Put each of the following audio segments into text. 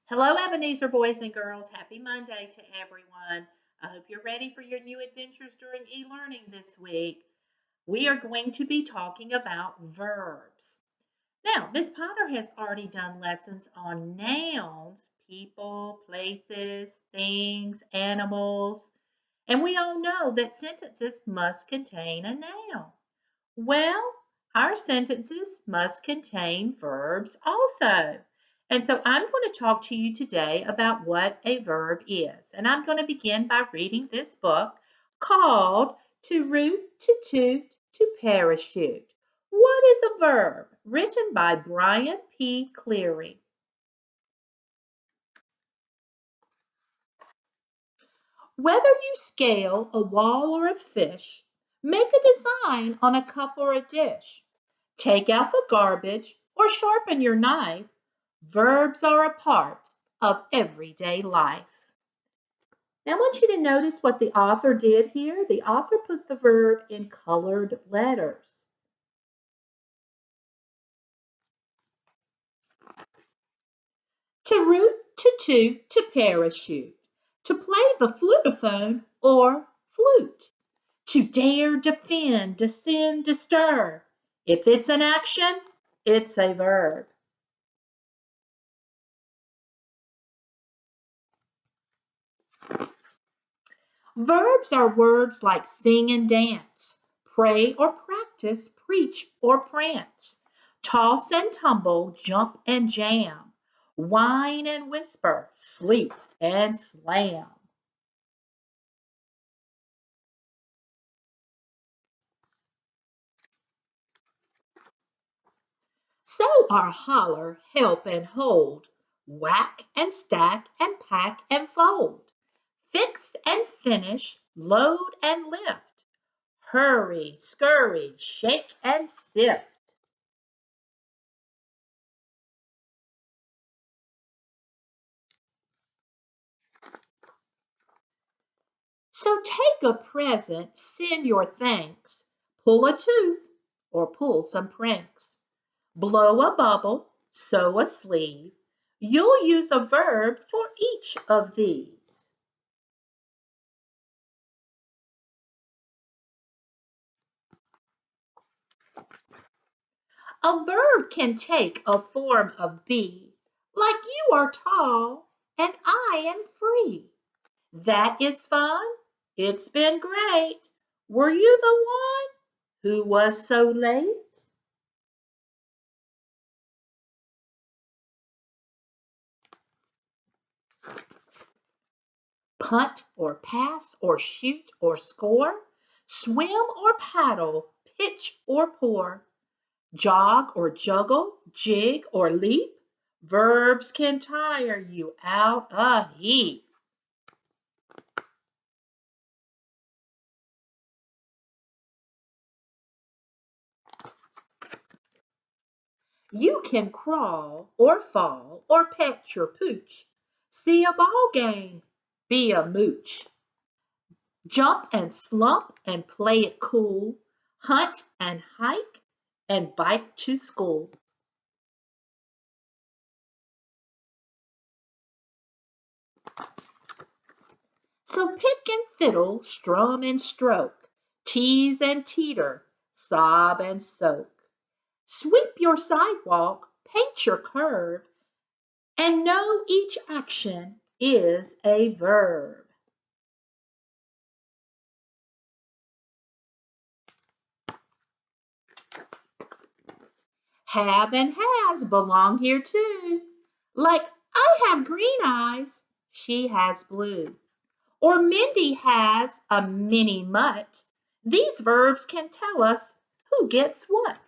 Hello, Ebenezer boys and girls. Happy Monday to everyone. I hope you're ready for your new adventures during e-learning this week. We are going to be talking about verbs. Now, Miss Potter has already done lessons on nouns, people, places, things, animals, and we all know that sentences must contain a noun. Well, our sentences must contain verbs also. And so I'm going to talk to you today about what a verb is. And I'm going to begin by reading this book called To Root, to Toot, to Parachute. What is a verb? Written by Brian P. Cleary. Whether you scale a wall or a fish, make a design on a cup or a dish. Take out the garbage or sharpen your knife. Verbs are a part of everyday life. Now I want you to notice what the author did here. The author put the verb in colored letters. To root, to toot, to parachute. To play the flutophone or flute. To dare, defend, descend, disturb. If it's an action, it's a verb. Verbs are words like sing and dance, pray or practice, preach or prance, toss and tumble, jump and jam, whine and whisper, sleep and slam. So are holler, help and hold, whack and stack and pack and fold, fix and finish, load and lift, hurry, scurry, shake and sift. So take a present, send your thanks, pull a tooth or pull some pranks, blow a bubble, sew a sleeve. You'll use a verb for each of these. A verb can take a form of be, like you are tall and I am free. That is fun. It's been great. Were you the one who was so late? Punt or pass or shoot or score, swim or paddle, pitch or pour, jog or juggle, jig or leap. Verbs can tire you out a heap. You can crawl or fall or pet your pooch, see a ball game, be a mooch, jump and slump and play it cool, hunt and hike and bike to school. So pick and fiddle, strum and stroke, tease and teeter, sob and soak. Sweep your sidewalk, paint your curb, and know each action is a verb. Have and has belong here too. Like, I have green eyes, she has blue. Or Mindy has a mini mutt. These verbs can tell us who gets what.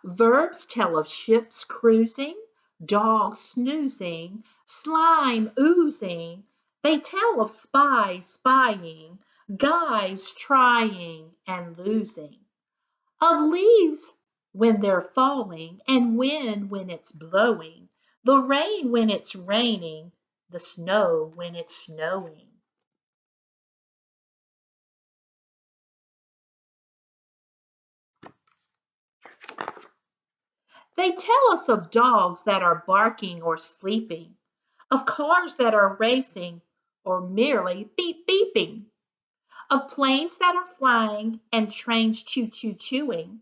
Verbs tell of ships cruising, dogs snoozing, slime oozing. They tell of spies spying, guys trying and losing. Of leaves when they're falling, and wind when it's blowing, the rain when it's raining, the snow when it's snowing. They tell us of dogs that are barking or sleeping, of cars that are racing or merely beep beeping, of planes that are flying and trains choo choo chewing,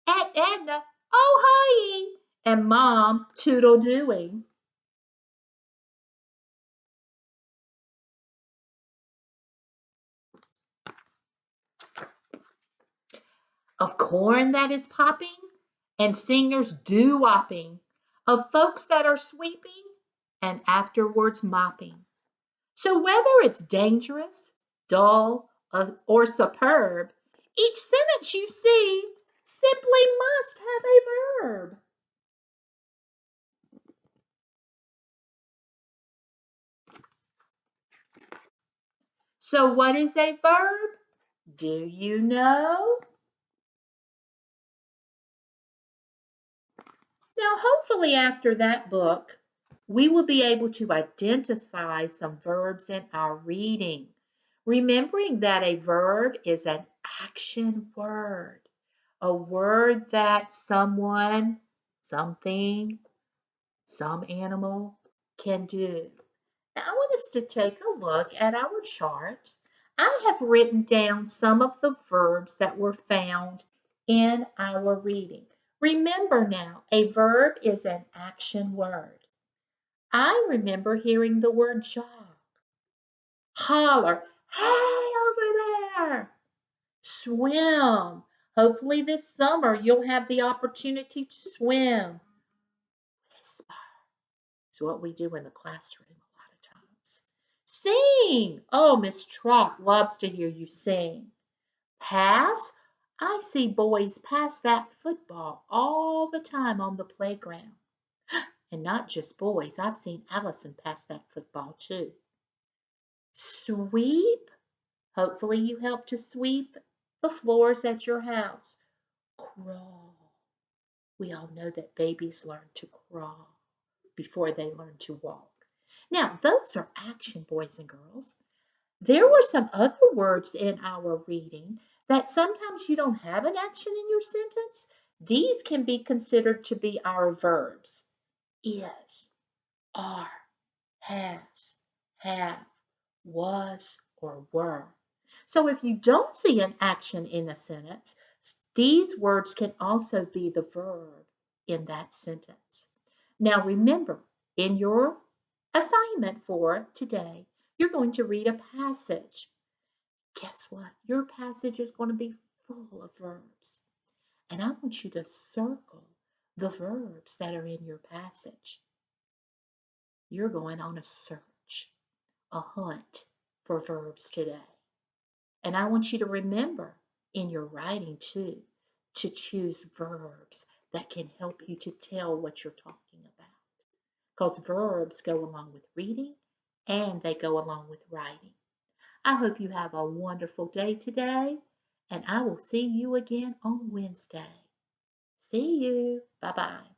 Aunt Edna, oh hi, and Mom toodle doing. Of corn that is popping and singers doo-wopping, of folks that are sweeping and afterwards mopping. So whether it's dangerous, dull, or superb, each sentence you see simply must have a verb. So what is a verb? Do you know? Now, hopefully, after that book, we will be able to identify some verbs in our reading, remembering that a verb is an action word, a word that someone, something, some animal can do. Now, I want us to take a look at our charts. I have written down some of the verbs that were found in our reading. Remember now, a verb is an action word. I remember hearing the word jog, holler, hey over there, swim. Hopefully this summer you'll have the opportunity to swim. Whisper is what we do in the classroom a lot of times. Sing. Oh, Miss Trot loves to hear you sing. Pass. I see boys pass that football all the time on the playground. And not just boys. I've seen Allison pass that football too. Sweep. Hopefully you help to sweep the floors at your house. Crawl. We all know that babies learn to crawl before they learn to walk. Now, those are action, boys and girls. There were some other words in our reading that sometimes you don't have an action in your sentence. These can be considered to be our verbs. Is, are, has, have, was, or were. So if you don't see an action in a sentence, these words can also be the verb in that sentence. Now remember, in your assignment for today, you're going to read a passage. Guess what? Your passage is going to be full of verbs. And I want you to circle the verbs that are in your passage. You're going on a search, a hunt for verbs today. And I want you to remember in your writing too to choose verbs that can help you to tell what you're talking about. Because verbs go along with reading and they go along with writing. I hope you have a wonderful day today, and I will see you again on Wednesday. See you. Bye-bye.